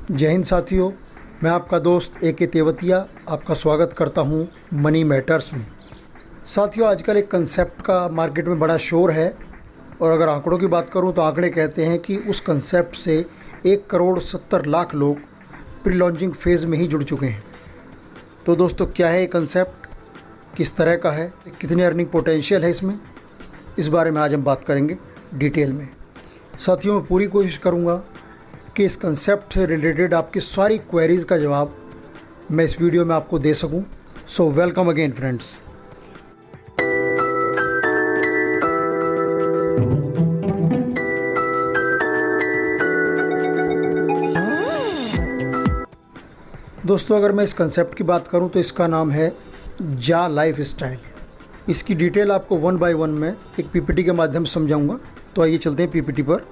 जय हिंद साथियों, मैं आपका दोस्त ए के तेवतिया आपका स्वागत करता हूं मनी मैटर्स में। साथियों, आजकल एक कंसेप्ट का मार्केट में बड़ा शोर है और अगर आंकड़ों की बात करूं तो आंकड़े कहते हैं कि उस कंसेप्ट से 1,70,00,000 लोग प्री लॉन्चिंग फेज़ में ही जुड़ चुके हैं। तो दोस्तों, क्या है ये कंसेप्ट, किस तरह का है, कितनी अर्निंग पोटेंशियल है इसमें, इस बारे में आज हम बात करेंगे डिटेल में। साथियों, मैं पूरी कोशिश करूँगा कि इस कंसेप्ट से रिलेटेड आपकी सारी क्वेरीज़ का जवाब मैं इस वीडियो में आपको दे सकूं। So welcome again friends. दोस्तों, अगर मैं इस कंसेप्ट की बात करूं तो इसका नाम है जा लाइफ स्टाइल। इसकी डिटेल आपको वन बाय वन में एक पीपीटी के माध्यम से समझाऊंगा। तो आइए चलते हैं पीपीटी पर।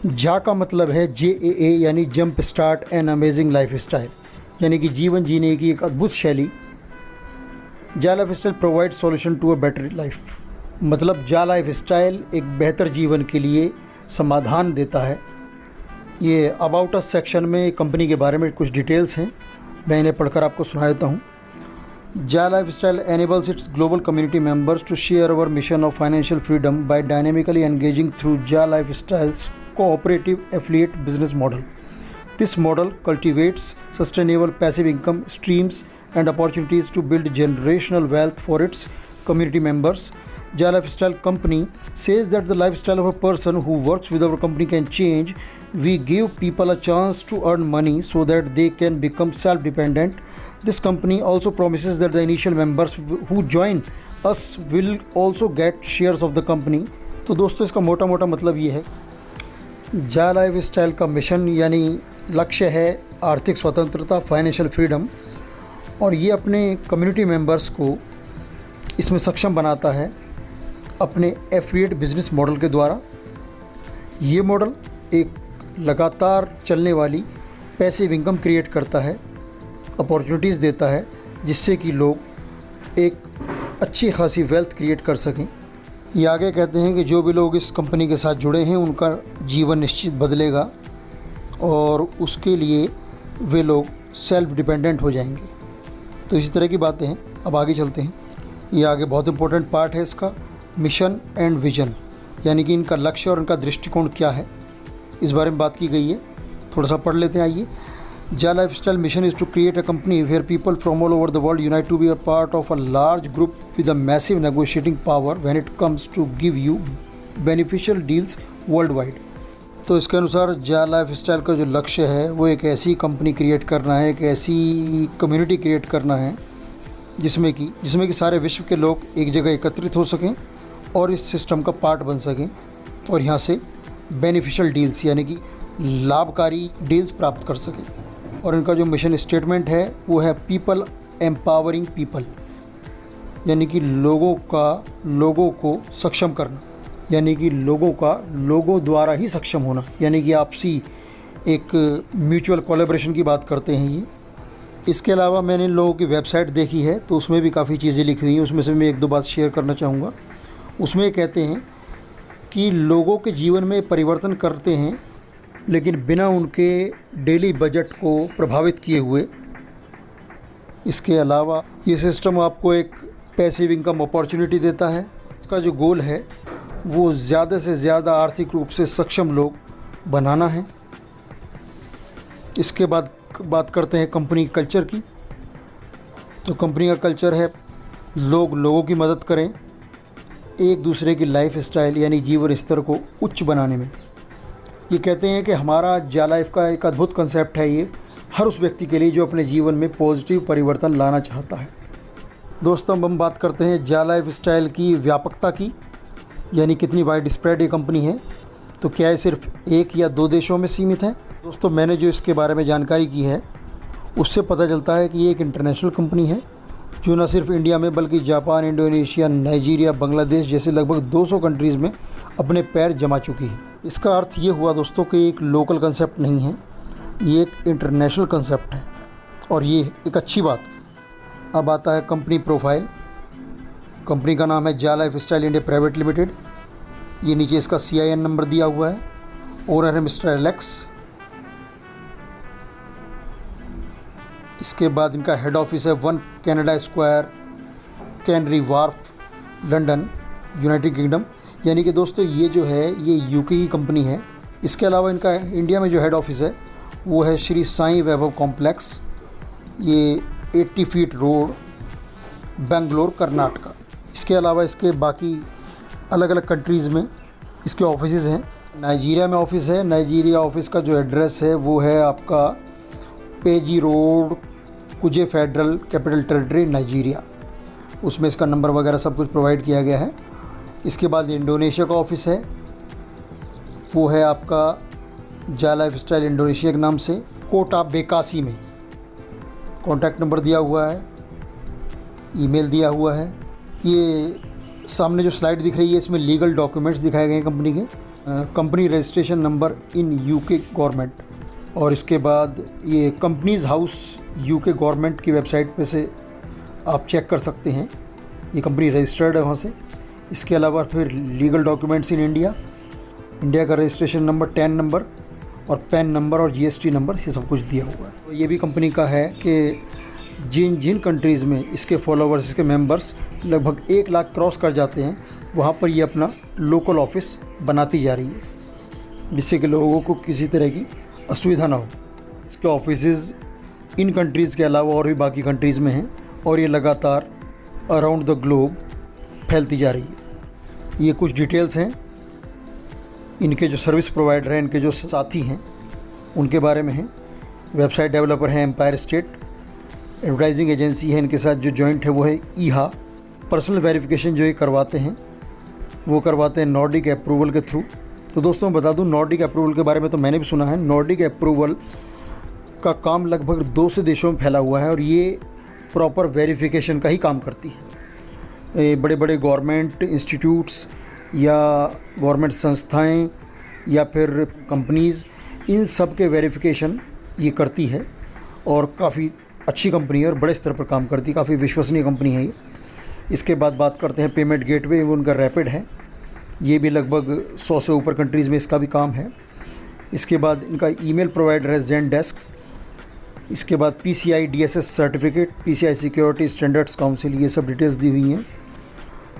जा का मतलब है JAA यानी jump start an amazing life style, यानी कि जीवन जीने की एक अद्भुत शैली। JAA life style provide solution to a better life, मतलब जा लाइफ स्टाइल एक बेहतर जीवन के लिए समाधान देता है। ये अबाउट अस सेक्शन में कंपनी के बारे में कुछ डिटेल्स हैं, मैं इन्हें पढ़कर आपको सुना देता हूँ। जा life style enables its global community members to share our mission of financial freedom by dynamically engaging through Ja Lifestyle's cooperative affiliate business model. This model cultivates sustainable passive income streams and opportunities to build generational wealth for its community members. Ja Lifestyle Company says that the lifestyle of a person who works with our company can change. We give people a chance to earn money so that they can become self-dependent. This company also promises that the initial members who join us will also get shares of the company. तो दोस्तों, इसका मोटा मोटा मतलब ये है, जा life style का मिशन यानी लक्ष्य है आर्थिक स्वतंत्रता, फाइनेंशियल फ्रीडम, और ये अपने कम्युनिटी मेंबर्स को इसमें सक्षम बनाता है अपने एफिलिएट बिजनेस मॉडल के द्वारा। ये मॉडल एक लगातार चलने वाली पैसिव इनकम क्रिएट करता है, अपॉर्चुनिटीज़ देता है, जिससे कि लोग एक अच्छी खासी वेल्थ क्रिएट कर सकें। ये आगे कहते हैं कि जो भी लोग इस कंपनी के साथ जुड़े हैं उनका जीवन निश्चित बदलेगा और उसके लिए वे लोग सेल्फ डिपेंडेंट हो जाएंगे। तो इसी तरह की बातें हैं। अब आगे चलते हैं। ये आगे बहुत इंपॉर्टेंट पार्ट है इसका, मिशन एंड विजन, यानी कि इनका लक्ष्य और इनका दृष्टिकोण क्या है, इस बारे में बात की गई है। थोड़ा सा पढ़ लेते हैं, आइए। Ja Lifestyle mission is to create a company where people from all over the world unite to be a part of a large group with a massive negotiating power when it comes to give you beneficial deals worldwide. तो इसके अनुसार Ja Lifestyle का जो लक्ष्य है वो एक ऐसी कंपनी क्रिएट करना है, एक ऐसी कम्युनिटी क्रिएट करना है जिसमें कि सारे विश्व के लोग एक जगह एकत्रित हो सकें और इस सिस्टम का पार्ट बन सकें और यहाँ से बेनिफिशियल डील्स यानी कि लाभकारी डील्स प्राप्त कर सकें। और इनका जो मिशन स्टेटमेंट है वो है पीपल एम्पावरिंग पीपल, यानी कि लोगों को सक्षम करना, यानी कि लोगों द्वारा ही सक्षम होना, यानी कि आपसी एक म्यूचुअल कोलैबोरेशन की बात करते हैं ये। इसके अलावा मैंने इन लोगों की वेबसाइट देखी है तो उसमें भी काफ़ी चीज़ें लिखी हुई हैं, उसमें से मैं एक दो बात शेयर करना चाहूँगा। उसमें ये कहते हैं कि लोगों के जीवन में परिवर्तन करते हैं लेकिन बिना उनके डेली बजट को प्रभावित किए हुए। इसके अलावा ये सिस्टम आपको एक पैसिव इनकम अपॉर्चुनिटी देता है। इसका जो गोल है वो ज़्यादा से ज़्यादा आर्थिक रूप से सक्षम लोग बनाना है। इसके बाद बात करते हैं कंपनी कल्चर की। तो कंपनी का कल्चर है लोगों की मदद करें एक दूसरे की लाइफ स्टाइल यानी जीवन स्तर को उच्च बनाने में। ये कहते हैं कि हमारा जा लाइफ का एक अद्भुत कंसेप्ट है ये हर उस व्यक्ति के लिए जो अपने जीवन में पॉजिटिव परिवर्तन लाना चाहता है। दोस्तों, हम बात करते हैं जा लाइफ स्टाइल की व्यापकता की, यानी कितनी वाइड स्प्रेड ये कंपनी है। तो क्या ये सिर्फ एक या दो देशों में सीमित है? दोस्तों, मैंने जो इसके बारे में जानकारी की है उससे पता चलता है कि ये एक इंटरनेशनल कंपनी है जो न सिर्फ इंडिया में बल्कि जापान, इंडोनेशिया, नाइजीरिया, बांग्लादेश जैसे लगभग 200 कंट्रीज़ में अपने पैर जमा चुकी है। इसका अर्थ ये हुआ दोस्तों कि एक लोकल कंसेप्ट नहीं है, ये एक इंटरनेशनल कंसेप्ट है और ये एक अच्छी बात। अब आता है कंपनी प्रोफाइल। कंपनी का नाम है जा life style India private limited. ये नीचे इसका CIN नंबर दिया हुआ है। ओनर है मिस्टर एलेक्स। इसके बाद इनका हेड ऑफिस है 1 Canada square, canary Wharf, London, United kingdom. यानी कि दोस्तों ये जो है ये यूके की कंपनी है। इसके अलावा इनका इंडिया में जो हेड ऑफिस है वो है श्री साईं वैभव कॉम्प्लेक्स, ये 80 फीट रोड, बेंगलोर, कर्नाटका। इसके अलावा इसके बाकी अलग अलग कंट्रीज़ में इसके ऑफिसेज़ हैं। नाइजीरिया में ऑफिस है। नाइजीरिया ऑफिस का जो एड्रेस है वो है आपका Pegi road, Kuje Federal Capital Territory, Nigeria. उसमें इसका नंबर वगैरह सब कुछ प्रोवाइड किया गया है। इसके बाद इंडोनेशिया का ऑफिस है, वो है आपका जा लाइफ स्टाइल इंडोनेशिया के नाम से, कोटा बेकासी में। कॉन्टैक्ट नंबर दिया हुआ है, ईमेल दिया हुआ है। ये सामने जो स्लाइड दिख रही है इसमें लीगल डॉक्यूमेंट्स दिखाए गए हैं कंपनी के, company registration number in UK government, और इसके बाद ये कंपनीज़ हाउस यूके गवर्नमेंट की वेबसाइट पे से आप चेक कर सकते हैं, ये कंपनी रजिस्टर्ड है वहाँ से। इसके अलावा फिर legal documents in India, India का रजिस्ट्रेशन नंबर, टैन नंबर और पैन नंबर और जीएसटी नंबर, ये सब कुछ दिया हुआ है। तो ये भी कंपनी का है कि जिन जिन कंट्रीज़ में इसके फॉलोवर्स, इसके मेंबर्स लगभग 1 लाख क्रॉस कर जाते हैं, वहाँ पर ये अपना लोकल ऑफिस बनाती जा रही है, जिससे कि लोगों को किसी तरह की असुविधा ना हो। इसके ऑफिसेज़ इन कंट्रीज़ के अलावा और भी बाकी कंट्रीज़ में हैं और ये लगातार अराउंड द ग्लोब फैलती जा रही है। ये कुछ डिटेल्स हैं इनके जो सर्विस प्रोवाइडर हैं, इनके जो साथी हैं उनके बारे में हैं। वेबसाइट डेवलपर हैं एम्पायर स्टेट, एडवर्टाइजिंग एजेंसी है इनके साथ जो जॉइंट है वो है ईहा। पर्सनल वेरिफिकेशन जो ये करवाते हैं वो करवाते हैं नॉर्डिक अप्रूवल के थ्रू। तो दोस्तों बता दूं, नॉर्डिक अप्रूवल के बारे में तो मैंने भी सुना है। नॉर्डिक अप्रूवल का काम लगभग 2 से देशों में फैला हुआ है और ये प्रॉपर वेरिफिकेशन का ही काम करती है। बड़े बड़े गवर्नमेंट इंस्टीट्यूट्स या गवर्नमेंट संस्थाएं या फिर कंपनीज़, इन सब के वेरिफिकेशन ये करती है और काफ़ी अच्छी कंपनी है और बड़े स्तर पर काम करती है, काफ़ी विश्वसनीय कंपनी है ये। इसके बाद बात करते हैं पेमेंट गेटवे, वो उनका रैपिड है, ये भी लगभग 100 से ऊपर कंट्रीज़ में इसका भी काम है। इसके बाद इनका ईमेल प्रोवाइडर है ज़ेनडेस्क। इसके बाद PCI DSS certificate, PCI security standards council, ये सब डिटेल्स दी हुई हैं।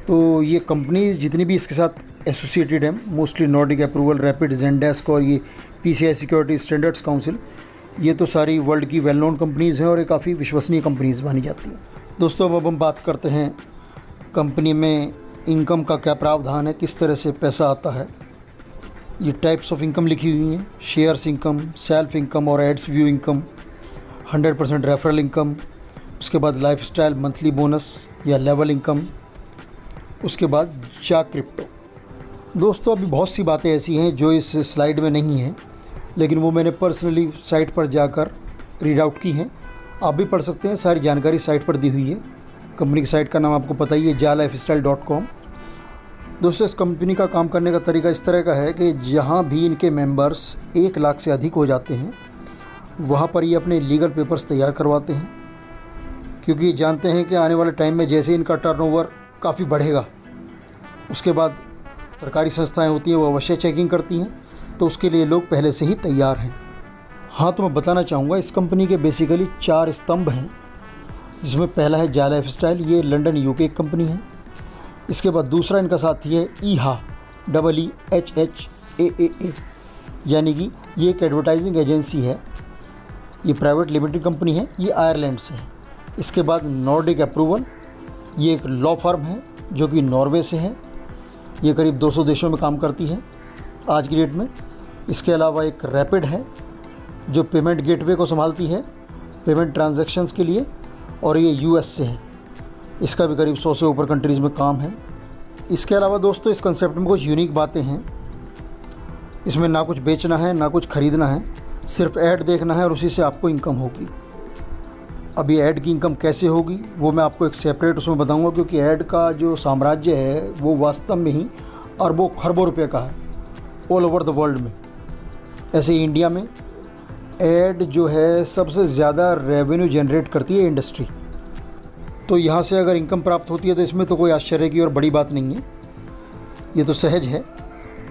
तो ये कंपनी जितनी भी इसके साथ एसोसिएटेड हैं, मोस्टली नॉर्डिक अप्रूवल, रैपिड, ज़ेनडेस्क और ये PCI सिक्योरिटी स्टैंडर्ड्स काउंसिल, ये तो सारी वर्ल्ड की वेल नोन कंपनीज़ हैं और ये काफ़ी विश्वसनीय कंपनीज़ मानी जाती हैं। दोस्तों अब हम बात करते हैं कंपनी में इनकम का क्या प्रावधान है, किस तरह से पैसा आता है। ये टाइप्स ऑफ इनकम लिखी हुई हैं, शेयर्स इनकम, सेल्फ इनकम और ads view income, 100% referral income, उसके बाद लाइफस्टाइल मंथली बोनस या लेवल इनकम, उसके बाद जा क्रिप्टो। दोस्तों अभी बहुत सी बातें ऐसी हैं जो इस स्लाइड में नहीं हैं, लेकिन वो मैंने पर्सनली साइट पर जाकर रीड आउट की हैं। आप भी पढ़ सकते हैं, सारी जानकारी साइट पर दी हुई है। कंपनी की साइट का नाम आपको पता ही है, jalifestyle.com। दोस्तों इस कंपनी का काम करने का तरीका इस तरह का है कि जहाँ भी इनके मेंबर्स 1 लाख से अधिक हो जाते हैं वहाँ पर ये अपने लीगल पेपर्स तैयार करवाते हैं, क्योंकि ये जानते हैं कि आने वाले टाइम में जैसे इनका टर्नओवर काफ़ी बढ़ेगा, उसके बाद सरकारी संस्थाएं होती हैं वो अवश्य चेकिंग करती हैं, तो उसके लिए लोग पहले से ही तैयार हैं। हाँ, तो मैं बताना चाहूँगा इस कंपनी के बेसिकली 4 स्तंभ हैं, जिसमें पहला है जा लाइफस्टाइल, ये लंदन यूके एक कंपनी है। इसके बाद दूसरा इनका साथी है ईहा, EEHHAAA, यानी कि ये एक एडवर्टाइजिंग एजेंसी है, ये प्राइवेट लिमिटेड कंपनी है, ये आयरलैंड से है। इसके बाद नॉर्डिक अप्रूवल, ये एक लॉ फर्म है जो कि नॉर्वे से है, ये करीब 200 देशों में काम करती है आज की डेट में। इसके अलावा एक रैपिड है जो पेमेंट गेटवे को संभालती है पेमेंट ट्रांजैक्शंस के लिए, और ये US से है, इसका भी करीब 100 से ऊपर कंट्रीज़ में काम है। इसके अलावा दोस्तों इस कंसेप्ट में कुछ यूनिक बातें हैं, इसमें ना कुछ बेचना है ना कुछ ख़रीदना है, सिर्फ ऐड देखना है और उसी से आपको इनकम होगी। अब ये ऐड की इनकम कैसे होगी वो मैं आपको एक सेपरेट उसमें बताऊंगा, क्योंकि ऐड का जो साम्राज्य है वो वास्तव में ही अरबों खरबों रुपए का है ऑल ओवर द वर्ल्ड में। ऐसे ही इंडिया में ऐड जो है सबसे ज़्यादा रेवेन्यू जनरेट करती है इंडस्ट्री, तो यहाँ से अगर इनकम प्राप्त होती है तो इसमें तो कोई आश्चर्य की और बड़ी बात नहीं है, ये तो सहज है।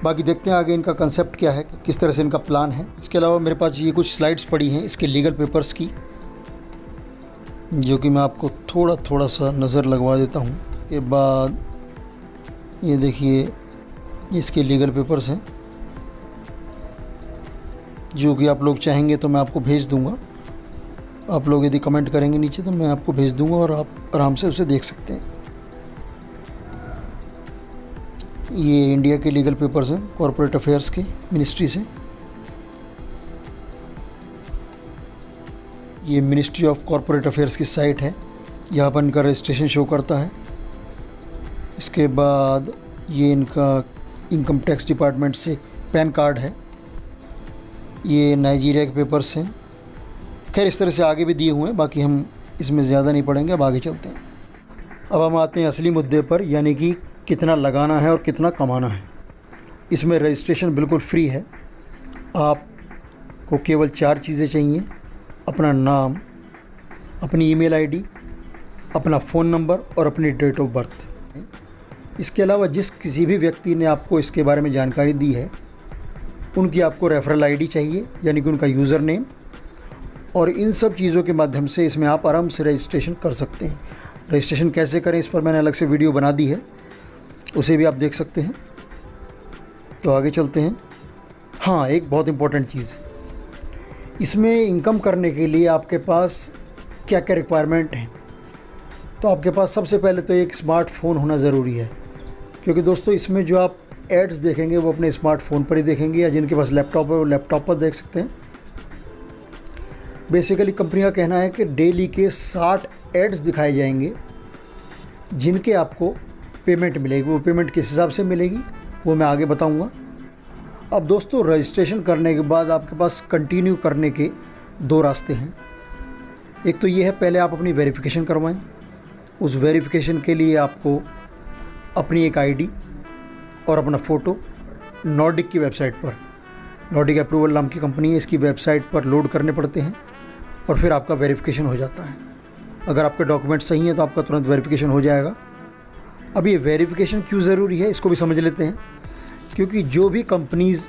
बाकी देखते हैं आगे इनका कंसेप्ट क्या है, किस तरह से इनका प्लान है। इसके अलावा मेरे पास ये कुछ स्लाइड्स पड़ी हैं इसके लीगल पेपर्स की, जो कि मैं आपको थोड़ा थोड़ा सा नज़र लगवा देता हूँ। के बाद ये देखिए इसके लीगल पेपर्स हैं, जो कि आप लोग चाहेंगे तो मैं आपको भेज दूँगा। आप लोग यदि कमेंट करेंगे नीचे तो मैं आपको भेज दूँगा और आप आराम से उसे देख सकते हैं। ये इंडिया के लीगल पेपर्स हैं कॉरपोरेट अफेयर्स के मिनिस्ट्री से। ये मिनिस्ट्री ऑफ कॉरपोरेट अफेयर्स की साइट है, यहाँ पर इनका रजिस्ट्रेशन शो करता है। इसके बाद ये इनका इनकम टैक्स डिपार्टमेंट से पैन कार्ड है। ये नाइजीरिया के पेपर्स हैं। खैर इस तरह से आगे भी दिए हुए हैं, बाकी हम इसमें ज़्यादा नहीं पढ़ेंगे, अब आगे चलते हैं। अब हम आते हैं असली मुद्दे पर, यानी कि कितना लगाना है और कितना कमाना है। इसमें रजिस्ट्रेशन बिल्कुल फ्री है। आपको केवल 4 चीज़ें चाहिए: अपना नाम, अपनी ईमेल आईडी, अपना फ़ोन नंबर और अपनी डेट ऑफ बर्थ। इसके अलावा जिस किसी भी व्यक्ति ने आपको इसके बारे में जानकारी दी है उनकी आपको रेफरल आईडी चाहिए, यानी कि उनका यूज़र नेम। और इन सब चीज़ों के माध्यम से इसमें आप आराम से रजिस्ट्रेशन कर सकते हैं। रजिस्ट्रेशन कैसे करें इस पर मैंने अलग से वीडियो बना दी है, उसे भी आप देख सकते हैं। तो आगे चलते हैं। हाँ, एक बहुत इम्पोर्टेंट चीज़, इसमें इनकम करने के लिए आपके पास क्या क्या रिक्वायरमेंट हैं। तो आपके पास सबसे पहले तो एक स्मार्टफ़ोन होना ज़रूरी है, क्योंकि दोस्तों इसमें जो आप एड्स देखेंगे वो अपने स्मार्टफ़ोन पर ही देखेंगे, या जिनके पास लैपटॉप है वो लैपटॉप पर देख सकते हैं। बेसिकली कंपनी का कहना है कि डेली के 60 एड्स दिखाए जाएंगे जिनके आपको पेमेंट मिलेगी। वो पेमेंट किस हिसाब से मिलेगी वो मैं आगे बताऊंगा। अब दोस्तों रजिस्ट्रेशन करने के बाद आपके पास कंटिन्यू करने के 2 रास्ते हैं। एक तो ये है, पहले आप अपनी वेरिफिकेशन करवाएं। उस वेरिफिकेशन के लिए आपको अपनी एक आईडी और अपना फ़ोटो नॉर्डिक की वेबसाइट पर, नॉर्डिक अप्रूवल नाम की कंपनी है, इसकी वेबसाइट पर लोड करने पड़ते हैं और फिर आपका वेरिफिकेशन हो जाता है। अगर आपके डॉक्यूमेंट सही हैं तो आपका तुरंत वेरिफिकेशन हो जाएगा। अब ये वेरिफिकेशन क्यों ज़रूरी है इसको भी समझ लेते हैं। क्योंकि जो भी कंपनीज़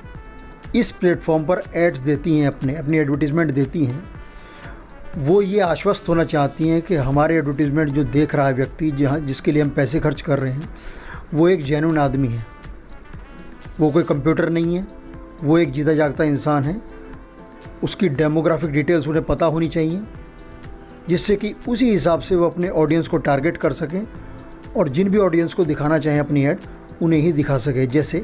इस प्लेटफॉर्म पर एड्स देती हैं, अपनी एडवर्टीज़मेंट देती हैं, वो ये आश्वस्त होना चाहती हैं कि हमारे एडवर्टीज़मेंट जो देख रहा है व्यक्ति, जिसके लिए हम पैसे खर्च कर रहे हैं, वो एक जेन्युइन आदमी है, वो कोई कंप्यूटर नहीं है, वो एक जीता जागता इंसान है। उसकी डेमोग्राफिक डिटेल्स उन्हें पता होनी चाहिए, जिससे कि उसी हिसाब से वो अपने ऑडियंस को टारगेट कर सकें और जिन भी ऑडियंस को दिखाना चाहें अपनी ऐड उन्हें ही दिखा सके। जैसे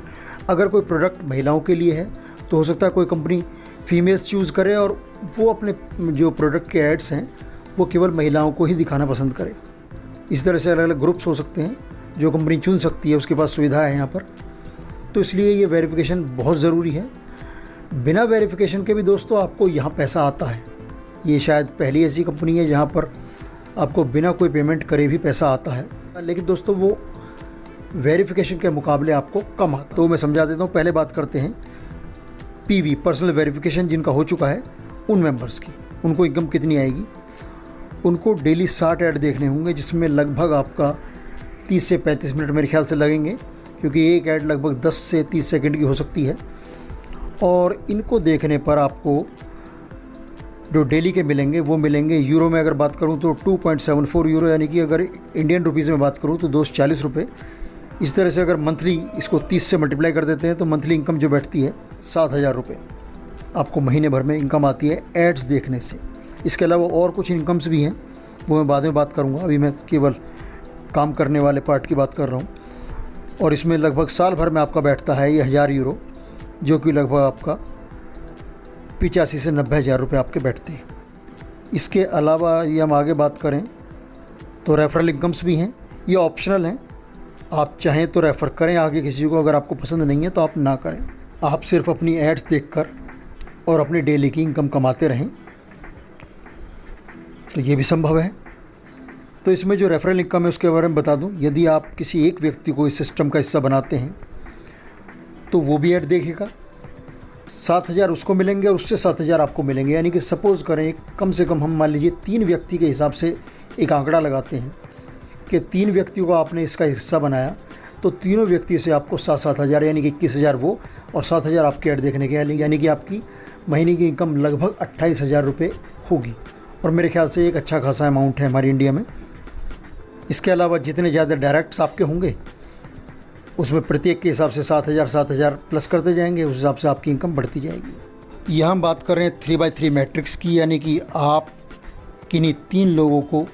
अगर कोई प्रोडक्ट महिलाओं के लिए है तो हो सकता है कोई कंपनी फीमेल्स चूज़ करे और वो अपने जो प्रोडक्ट के एड्स हैं वो केवल महिलाओं को ही दिखाना पसंद करे। इस तरह से अलग अलग ग्रुप्स हो सकते हैं जो कंपनी चुन सकती है, उसके पास सुविधा है यहाँ पर। तो इसलिए ये वेरिफिकेशन बहुत ज़रूरी है। बिना वेरिफिकेशन के भी दोस्तों आपको यहाँ पैसा आता है। ये शायद पहली ऐसी कंपनी है जहाँ पर आपको बिना कोई पेमेंट करे भी पैसा आता है, लेकिन दोस्तों वो वेरिफिकेशन के मुकाबले आपको कम आता है। तो मैं समझा देता हूँ। पहले बात करते हैं पीवी, पर्सनल वेरिफिकेशन जिनका हो चुका है उन मेंबर्स की। उनको इनकम कितनी आएगी? उनको डेली 60 ऐड देखने होंगे, जिसमें लगभग आपका 30 से 35 मिनट मेरे ख्याल से लगेंगे, क्योंकि एक ऐड लगभग 10 से 30 सेकंड की हो सकती है। और इनको देखने पर आपको जो डेली के मिलेंगे वो मिलेंगे यूरो में। अगर बात करूं तो 2.74 यूरो, यानी कि अगर इंडियन रुपीज़ में बात करूं तो 240 रुपये। इस तरह से अगर मंथली इसको 30 से मल्टीप्लाई कर देते हैं तो मंथली इनकम जो बैठती है 7,000 रुपये आपको महीने भर में इनकम आती है एड्स देखने से। इसके अलावा और कुछ इनकम्स भी हैं, वो मैं बाद में बात करूँगा। अभी मैं केवल काम करने वाले पार्ट की बात कर रहा हूँ। और इसमें लगभग साल भर में आपका बैठता है ये 1000 यूरो, जो कि लगभग आपका 85 से 90 हज़ार रुपये आपके बैठते हैं। इसके अलावा ये हम आगे बात करें तो रेफरल इनकम्स भी हैं। ये ऑप्शनल हैं, आप चाहें तो रेफ़र करें आगे किसी को, अगर आपको पसंद नहीं है तो आप ना करें। आप सिर्फ अपनी एड्स देखकर और अपनी डेली की इनकम कमाते रहें, तो ये भी संभव है। तो इसमें जो रेफरल इनकम है उसके बारे में बता दूं। यदि आप किसी एक व्यक्ति को इस सिस्टम का हिस्सा बनाते हैं तो वो भी ऐड देखेगा, 7,000 उसको मिलेंगे और उससे 7,000 आपको मिलेंगे। यानी कि सपोज़ करें कम से कम हम मान लीजिए 3 व्यक्ति के हिसाब से एक आंकड़ा लगाते हैं कि 3 व्यक्तियों को आपने इसका हिस्सा बनाया, तो तीनों व्यक्ति से आपको 7-7 हज़ार यानी कि 21,000 वो और 7,000 आपके ऐड देखने के, यानी कि आपकी महीने की इनकम लगभग 28,000 रुपये होगी। और मेरे ख्याल से एक अच्छा खासा अमाउंट है हमारी इंडिया में। इसके अलावा जितने ज़्यादा डायरेक्ट्स आपके होंगे उसमें प्रत्येक के हिसाब से 7,000 प्लस करते जाएंगे, उस हिसाब से आपकी इनकम बढ़ती जाएगी। यहाँ हम बात कर रहे हैं 3x3 मैट्रिक्स की, यानी कि आप किन्हीं 3 लोगों को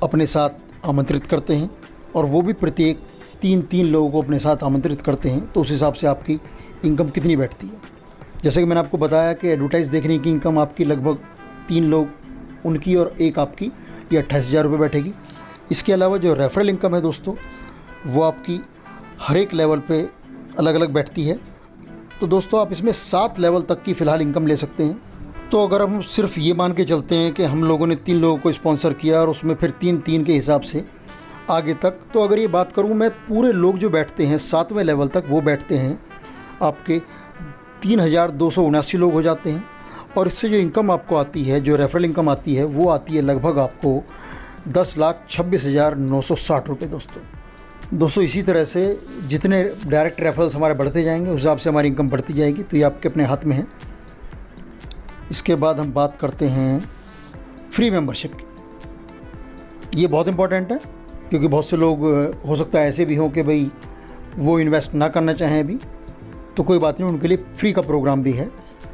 अपने साथ आमंत्रित करते हैं और वो भी प्रत्येक 3 लोगों को अपने साथ आमंत्रित करते हैं, तो उस हिसाब से आपकी इनकम कितनी बैठती है। जैसे कि मैंने आपको बताया कि एडवर्टाइज़ देखने की इनकम आपकी लगभग 3 लोग उनकी और एक आपकी, ये 28,000 रुपये बैठेगी। इसके अलावा जो रेफरल इनकम है दोस्तों, वो आपकी हर एक लेवल पे अलग अलग बैठती है। तो दोस्तों आप इसमें 7 लेवल तक की फ़िलहाल इनकम ले सकते हैं। तो अगर हम सिर्फ ये मान के चलते हैं कि हम लोगों ने 3 लोगों को स्पॉन्सर किया और उसमें फिर 3 के हिसाब से आगे तक, तो अगर ये बात करूँ मैं, पूरे लोग जो बैठते हैं 7वें लेवल तक, वो बैठते हैं आपके 3,279 लोग हो जाते हैं। और इससे जो इनकम आपको आती है, जो रेफरल इनकम आती है, वो आती है लगभग आपको 10,26,960 रुपये दोस्तों। इसी तरह से जितने डायरेक्ट रेफरल्स हमारे बढ़ते जाएंगे उस हिसाब से हमारी इनकम बढ़ती जाएगी। तो ये आपके अपने हाथ में है। इसके बाद हम बात करते हैं फ्री मेंबरशिप की। ये बहुत इंपॉर्टेंट है क्योंकि बहुत से लोग हो सकता है ऐसे भी हों कि भाई वो इन्वेस्ट ना करना चाहें अभी, तो कोई बात नहीं, उनके लिए फ्री का प्रोग्राम भी है।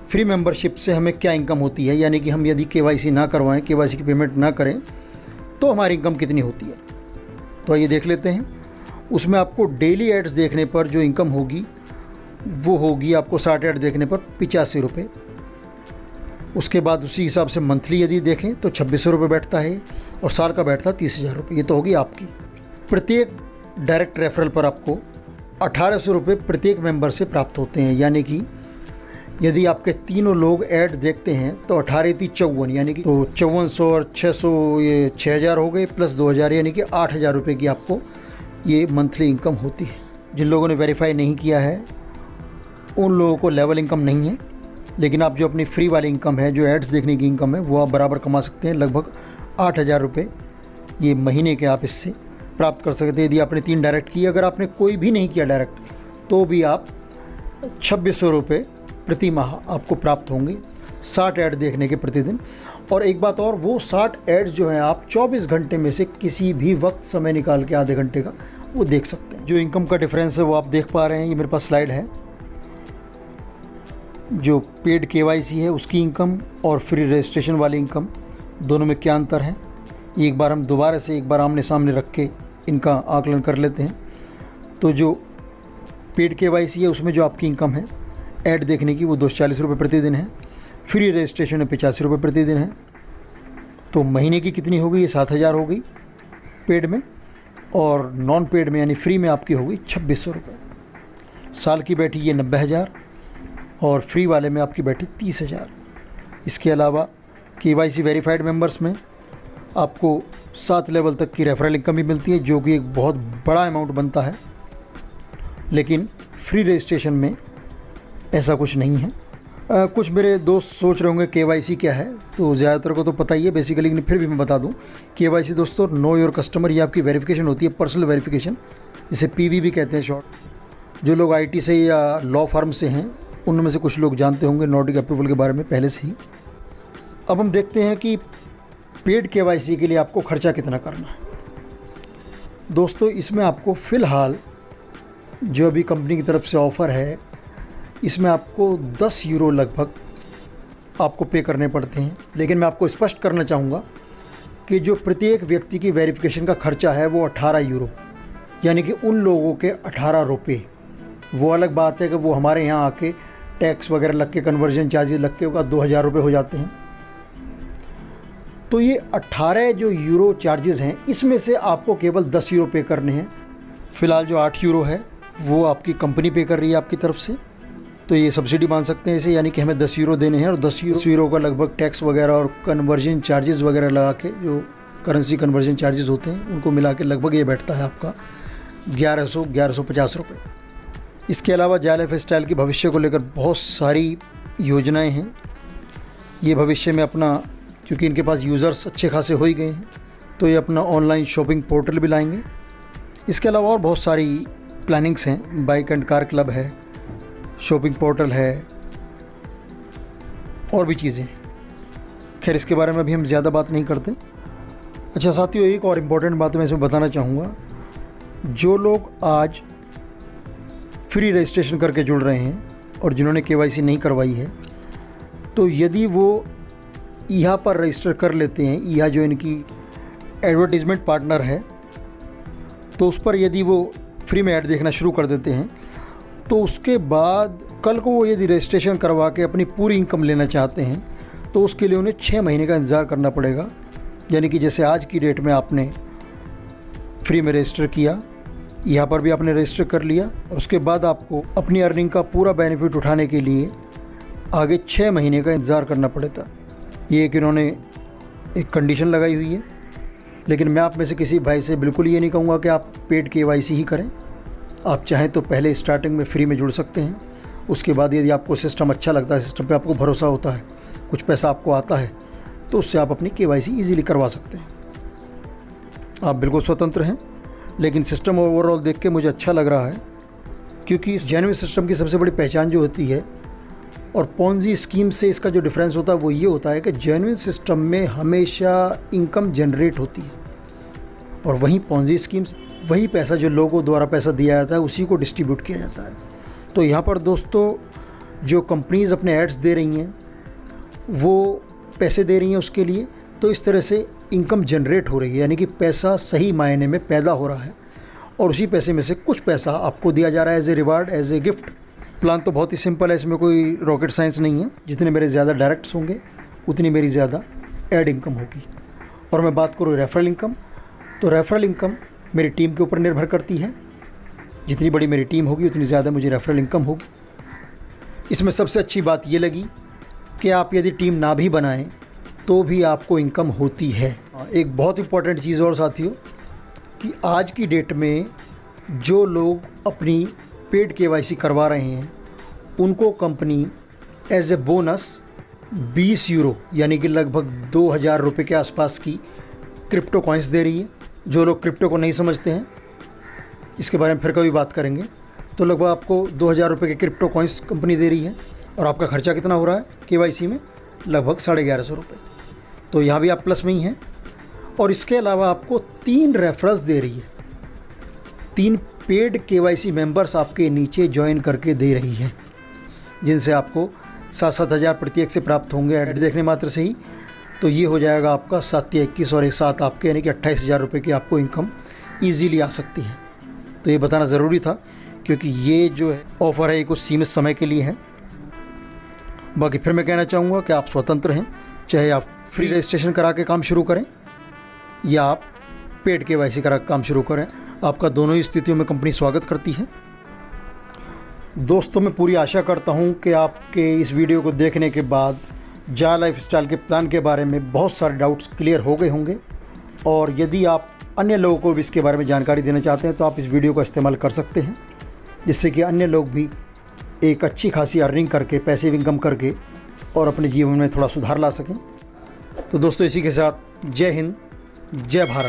फ्री मेंबरशिप से हमें क्या इनकम होती है, यानी कि हम यदि KYC ना करवाएं, KYC की पेमेंट ना करें, तो हमारी इनकम कितनी होती है। तो आइए देख लेते हैं। उसमें आपको डेली एड्स देखने पर जो इनकम होगी वो होगी आपको 60 ऐड देखने पर 85 रुपये। उसके बाद उसी हिसाब से मंथली यदि देखें तो 2600 रुपये बैठता है और साल का बैठता है 30,000 रुपये। ये तो होगी आपकी। प्रत्येक डायरेक्ट रेफरल पर आपको 1,800 रुपये प्रत्येक मेंबर से प्राप्त होते हैं। यानी कि यदि आपके 3 लोग ऐड देखते हैं तो 18×3 = 54, यानी कि तो 5400 और 600, ये 6,000 हो गए, प्लस 2,000, यानी कि 8,000 रुपये की आपको ये मंथली इनकम होती है। जिन लोगों ने वेरीफाई नहीं किया है उन लोगों को लेवल इनकम नहीं है, लेकिन आप जो अपनी फ्री वाली इनकम है, जो एड्स देखने की इनकम है, वो आप बराबर कमा सकते हैं। लगभग 8,000 रुपये ये महीने के आप इससे प्राप्त कर सकते हैं यदि आपने 3 डायरेक्ट किए। अगर आपने कोई भी नहीं किया डायरेक्ट तो भी आप 2,600 रुपये प्रति माह आपको प्राप्त होंगे 60 ऐड देखने के प्रतिदिन। और एक बात और, वो 60 ऐड जो हैं आप 24 घंटे में से किसी भी वक्त समय निकाल के आधे घंटे का वो देख सकते हैं। जो इनकम का डिफरेंस है वो आप देख पा रहे हैं, ये मेरे पास स्लाइड है। जो पेड KYC है उसकी इनकम और फ्री रजिस्ट्रेशन वाली इनकम, दोनों में क्या अंतर है, ये एक बार हम दोबारा से एक बार आमने सामने रख के इनका आकलन कर लेते हैं। तो जो पेड KYC है उसमें जो आपकी इनकम है ऐड देखने की, वो 240 रुपये प्रतिदिन है। फ्री रजिस्ट्रेशन में 85 रुपये प्रतिदिन है। तो महीने की कितनी हो गई, ये 7,000 हो गई पेड में, और नॉन पेड में यानी फ्री में आपकी हो गई 2,600 रुपये। साल की बैठी ये 90,000 और फ्री वाले में आपकी बैठी 30,000। इसके अलावा KYC वेरीफाइड मेंबर्स में आपको 7 लेवल तक की रेफरल इनकम भी मिलती है, जो कि एक बहुत बड़ा अमाउंट बनता है। लेकिन फ्री रजिस्ट्रेशन में ऐसा कुछ नहीं है। कुछ मेरे दोस्त सोच रहे होंगे KYC क्या है, तो ज़्यादातर को तो पता ही है बेसिकली, लेकिन फिर भी मैं बता दूं। KYC दोस्तों नो योर कस्टमर, ये आपकी वेरिफिकेशन होती है, पर्सनल वेरिफिकेशन, जिसे PV भी कहते हैं शॉर्ट। जो लोग IT से या लॉ फर्म से हैं उनमें से कुछ लोग जानते होंगे नोटिक अप्रूवल के बारे में पहले से ही। अब हम देखते हैं कि पेड KYC के लिए आपको खर्चा कितना करना है। दोस्तों इसमें आपको फ़िलहाल जो अभी कंपनी की तरफ से ऑफ़र है, इसमें आपको 10 यूरो लगभग आपको पे करने पड़ते हैं। लेकिन मैं आपको स्पष्ट करना चाहूँगा कि जो प्रत्येक व्यक्ति की वेरिफिकेशन का खर्चा है वो 18 यूरो, यानी कि उन लोगों के 18 रुपये। वो अलग बात है कि वो हमारे यहाँ आके टैक्स वगैरह लग के, कन्वर्जन चार्जेस लग के होगा 2,000 रुपये हो जाते हैं। तो ये 18 जो यूरो चार्जेस हैं, इसमें से आपको केवल 10 यूरो पे करने हैं। फ़िलहाल जो 8 यूरो है वो आपकी कंपनी पे कर रही है आपकी तरफ से, तो ये सब्सिडी मान सकते हैं इसे, यानी कि हमें 10 यूरो देने हैं और 10 यूरो का लगभग टैक्स वगैरह और कन्वर्जन चार्जेस वगैरह लगा के, जो करेंसी कन्वर्जन चार्जेस होते हैं उनको मिला के लगभग ये बैठता है आपका 1150 रुपये। इसके अलावा जाल लाइफ स्टाइल की भविष्य को लेकर बहुत सारी योजनाएं हैं। ये भविष्य में अपना, क्योंकि इनके पास यूज़र्स अच्छे खासे हो ही गए हैं, तो ये अपना ऑनलाइन शॉपिंग पोर्टल भी लाएंगे। इसके अलावा और बहुत सारी प्लानिंग्स हैं। बाइक एंड कार क्लब है, शॉपिंग पोर्टल है, और भी चीज़ें हैं। खैर इसके बारे में अभी हम ज़्यादा बात नहीं करते। अच्छा साथियों, एक और इम्पॉर्टेंट बात मैं इसमें बताना चाहूँगा। जो लोग आज फ्री रजिस्ट्रेशन करके जुड़ रहे हैं और जिन्होंने KYC नहीं करवाई है, तो यदि वो यहाँ पर रजिस्टर कर लेते हैं, यहाँ जो इनकी एडवर्टीज़मेंट पार्टनर है, तो उस पर यदि वो फ्री में ऐड देखना शुरू कर देते हैं, तो उसके बाद कल को वो यदि रजिस्ट्रेशन करवा के अपनी पूरी इनकम लेना चाहते हैं, तो उसके लिए उन्हें 6 महीने का इंतज़ार करना पड़ेगा। यानी कि जैसे आज की डेट में आपने फ्री में रजिस्टर किया, यहाँ पर भी आपने रजिस्टर कर लिया, और उसके बाद आपको अपनी अर्निंग का पूरा बेनिफिट उठाने के लिए आगे 6 महीने का इंतज़ार करना पड़ता। ये एक इन्होंने एक कंडीशन लगाई हुई है। लेकिन मैं आप में से किसी भाई से बिल्कुल ये नहीं कहूँगा कि आप पेड KYC ही करें। आप चाहें तो पहले स्टार्टिंग में फ्री में जुड़ सकते हैं। उसके बाद यदि आपको सिस्टम अच्छा लगता है, सिस्टम पे आपको भरोसा होता है, कुछ पैसा आपको आता है, तो उससे आप अपनी KYC ईज़िली करवा सकते हैं। आप बिल्कुल स्वतंत्र हैं। लेकिन सिस्टम ओवरऑल देख के मुझे अच्छा लग रहा है, क्योंकि इस जेन्युइन सिस्टम की सबसे बड़ी पहचान जो होती है और पॉन्जी स्कीम से इसका जो डिफरेंस होता है वो ये होता है कि जेन्युइन सिस्टम में हमेशा इनकम जनरेट होती है, और वहीं पॉन्जी स्कीम्स वही पैसा जो लोगों द्वारा पैसा दिया जाता है उसी को डिस्ट्रीब्यूट किया जाता है। तो यहाँ पर दोस्तों जो कंपनीज़ अपने एड्स दे रही हैं वो पैसे दे रही हैं उसके लिए, तो इस तरह से इनकम जनरेट हो रही है, यानी कि पैसा सही मायने में पैदा हो रहा है, और उसी पैसे में से कुछ पैसा आपको दिया जा रहा है as a reward, as a gift. Plan तो बहुत ही सिंपल है, इसमें कोई रॉकेट साइंस नहीं है। जितने मेरे ज़्यादा डायरेक्ट्स होंगे उतनी मेरी ज़्यादा ऐड इनकम होगी। और मैं बात करूँ रेफरल इनकम, तो रेफरल इनकम मेरी टीम के ऊपर निर्भर करती है। जितनी बड़ी मेरी टीम होगी उतनी ज़्यादा मुझे रेफरल इनकम होगी। इसमें सबसे अच्छी बात ये लगी कि आप यदि टीम ना भी बनाएं तो भी आपको इनकम होती है। एक बहुत इंपॉर्टेंट चीज़ और साथियों, कि आज की डेट में जो लोग अपनी पेड KYC करवा रहे हैं उनको company as a bonus 20 euro यानी कि लगभग 2000 रुपये के आसपास की क्रिप्टो कॉइन्स दे रही है। जो लोग क्रिप्टो को नहीं समझते हैं, इसके बारे में फिर कभी बात करेंगे, तो लगभग आपको 2000 रुपये के क्रिप्टो कॉइन्स कंपनी दे रही है। और आपका खर्चा कितना हो रहा है KYC में? लगभग 1150 रुपये। तो यहाँ भी आप प्लस में ही हैं। और इसके अलावा आपको 3 रेफरल्स दे रही है। 3 पेड KYC मेंबर्स आपके नीचे ज्वाइन करके दे रही है, जिनसे आपको 7-7 हज़ार प्रत्येक से प्राप्त होंगे ऐड देखने मात्र से ही। तो ये हो जाएगा आपका 7 या 21 और एक साथ आपके यानी कि 28,000 रुपये की आपको इनकम ईजीली आ सकती है। तो ये बताना ज़रूरी था, क्योंकि ये जो है ऑफ़र है ये कुछ सीमित समय के लिए है। बाकी फिर मैं कहना चाहूँगा कि आप स्वतंत्र हैं, चाहे आप फ्री रजिस्ट्रेशन करा के काम शुरू करें या आप पेड KYC करा के काम शुरू करें, आपका दोनों ही स्थितियों में कंपनी स्वागत करती है। दोस्तों, मैं पूरी आशा करता हूं कि आपके इस वीडियो को देखने के बाद जा लाइफस्टाइल के प्लान के बारे में बहुत सारे डाउट्स क्लियर हो गए होंगे। और यदि आप अन्य लोगों को भी इसके बारे में जानकारी देना चाहते हैं तो आप इस वीडियो का इस्तेमाल कर सकते हैं, जिससे कि अन्य लोग भी एक अच्छी खासी अर्निंग करके, पैसिव इनकम करके और अपने जीवन में थोड़ा सुधार ला सकें। तो दोस्तों, इसी के साथ जय हिंद, जय भारत।